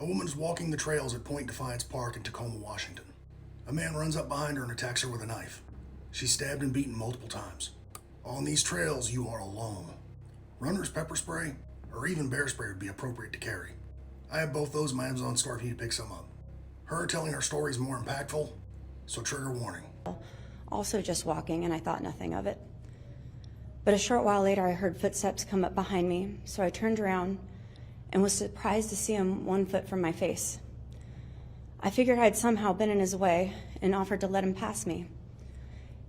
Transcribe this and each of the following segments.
A woman is walking the trails at Point Defiance Park in Tacoma, Washington. A man runs up behind her and attacks her with a knife. She's stabbed and beaten multiple times. On these trails, you are alone. Runner's pepper spray, or even bear spray would be appropriate to carry. I have both those in my Amazon store if you need to pick some up. Her telling her story is more impactful, so trigger warning. Also just walking, and I thought nothing of it. But a short while later, I heard footsteps come up behind me, so I turned around and was surprised to see him 1 foot from my face. I figured I'd somehow been in his way and offered to let him pass me.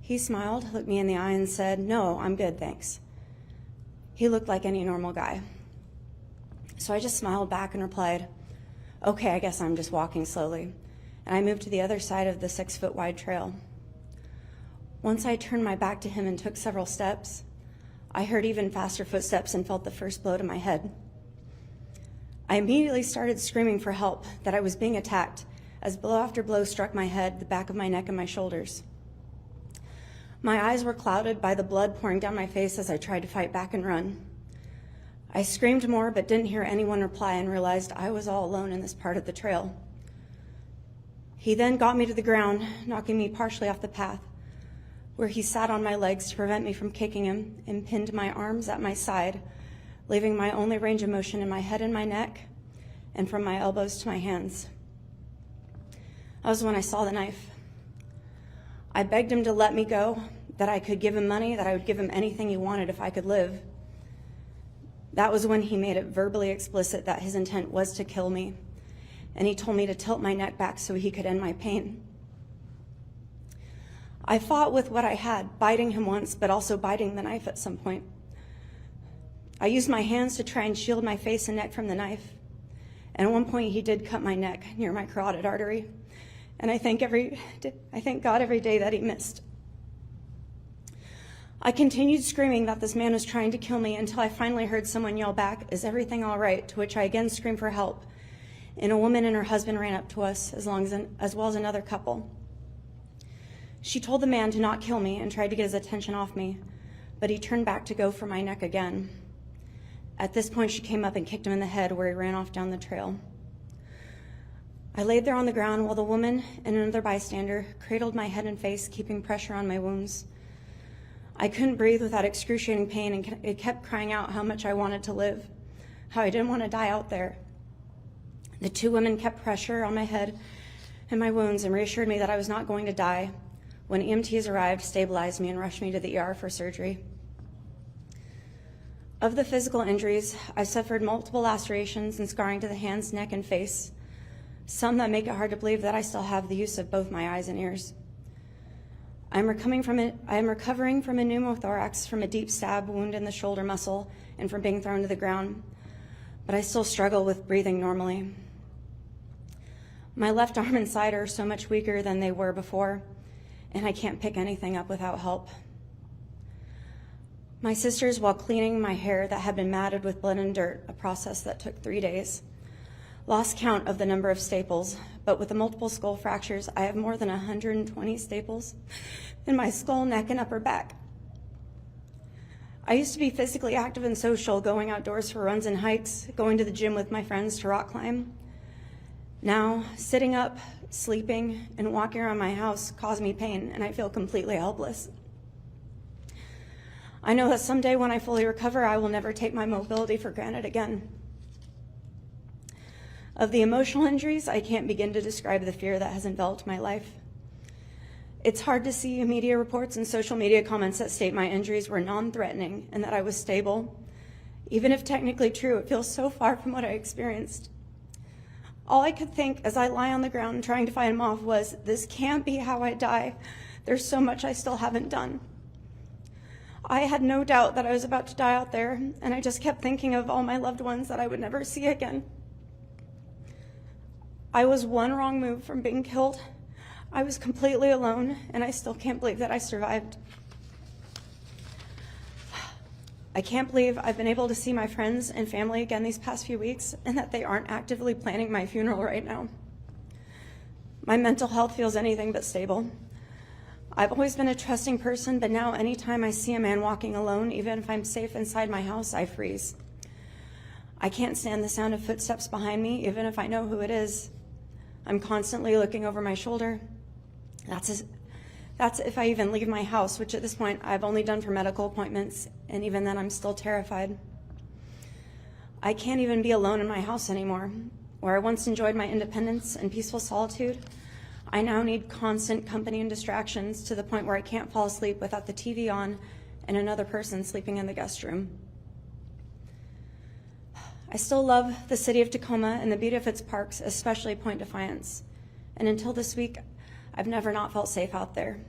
He smiled, looked me in the eye, and said, "No, I'm good, thanks." He looked like any normal guy. So I just smiled back and replied, "Okay, I guess I'm just walking slowly." And I moved to the other side of the 6-foot wide trail. Once I turned my back to him and took several steps, I heard even faster footsteps and felt the first blow to my head. I immediately started screaming for help, that I was being attacked, as blow after blow struck my head, the back of my neck, and my shoulders. My eyes were clouded by the blood pouring down my face as I tried to fight back and run. I screamed more but didn't hear anyone reply and realized I was all alone in this part of the trail. He then got me to the ground, knocking me partially off the path, where he sat on my legs to prevent me from kicking him and pinned my arms at my side, leaving my only range of motion in my head and my neck, and from my elbows to my hands. That was when I saw the knife. I begged him to let me go, that I could give him money, that I would give him anything he wanted if I could live. That was when he made it verbally explicit that his intent was to kill me, and he told me to tilt my neck back so he could end my pain. I fought with what I had, biting him once, but also biting the knife at some point. I used my hands to try and shield my face and neck from the knife. And at one point, he did cut my neck near my carotid artery. And I thank God every day that he missed. I continued screaming that this man was trying to kill me until I finally heard someone yell back, "Is everything all right?" To which I again screamed for help. And a woman and her husband ran up to us, as well as another couple. She told the man to not kill me and tried to get his attention off me, but he turned back to go for my neck again. At this point, she came up and kicked him in the head, where he ran off down the trail. I laid there on the ground while the woman and another bystander cradled my head and face, keeping pressure on my wounds. I couldn't breathe without excruciating pain, and it kept crying out how much I wanted to live, how I didn't want to die out there. The two women kept pressure on my head and my wounds and reassured me that I was not going to die. When EMTs arrived, stabilized me, and rushed me to the ER for surgery. Of the physical injuries, I suffered multiple lacerations and scarring to the hands, neck, and face, some that make it hard to believe that I still have the use of both my eyes and ears. I am recovering from a pneumothorax from a deep stab wound in the shoulder muscle and from being thrown to the ground, but I still struggle with breathing normally. My left arm and side are so much weaker than they were before, and I can't pick anything up without help. My sisters, while cleaning my hair that had been matted with blood and dirt, a process that took 3 days, lost count of the number of staples, but with the multiple skull fractures, I have more than 120 staples in my skull, neck, and upper back. I used to be physically active and social, going outdoors for runs and hikes, going to the gym with my friends to rock climb. Now, sitting up, sleeping, and walking around my house cause me pain, and I feel completely helpless. I know that someday when I fully recover, I will never take my mobility for granted again. Of the emotional injuries, I can't begin to describe the fear that has enveloped my life. It's hard to see media reports and social media comments that state my injuries were non-threatening and that I was stable. Even if technically true, it feels so far from what I experienced. All I could think as I lie on the ground trying to fight them off was, this can't be how I die. There's so much I still haven't done. I had no doubt that I was about to die out there, and I just kept thinking of all my loved ones that I would never see again. I was one wrong move from being killed. I was completely alone, and I still can't believe that I survived. I can't believe I've been able to see my friends and family again these past few weeks, and that they aren't actively planning my funeral right now. My mental health feels anything but stable. I've always been a trusting person, but now anytime I see a man walking alone, even if I'm safe inside my house, I freeze. I can't stand the sound of footsteps behind me, even if I know who it is. I'm constantly looking over my shoulder. That's if I even leave my house, which at this point I've only done for medical appointments, and even then I'm still terrified. I can't even be alone in my house anymore. Where I once enjoyed my independence and peaceful solitude, I now need constant company and distractions to the point where I can't fall asleep without the TV on and another person sleeping in the guest room. I still love the city of Tacoma and the beauty of its parks, especially Point Defiance. And until this week, I've never not felt safe out there.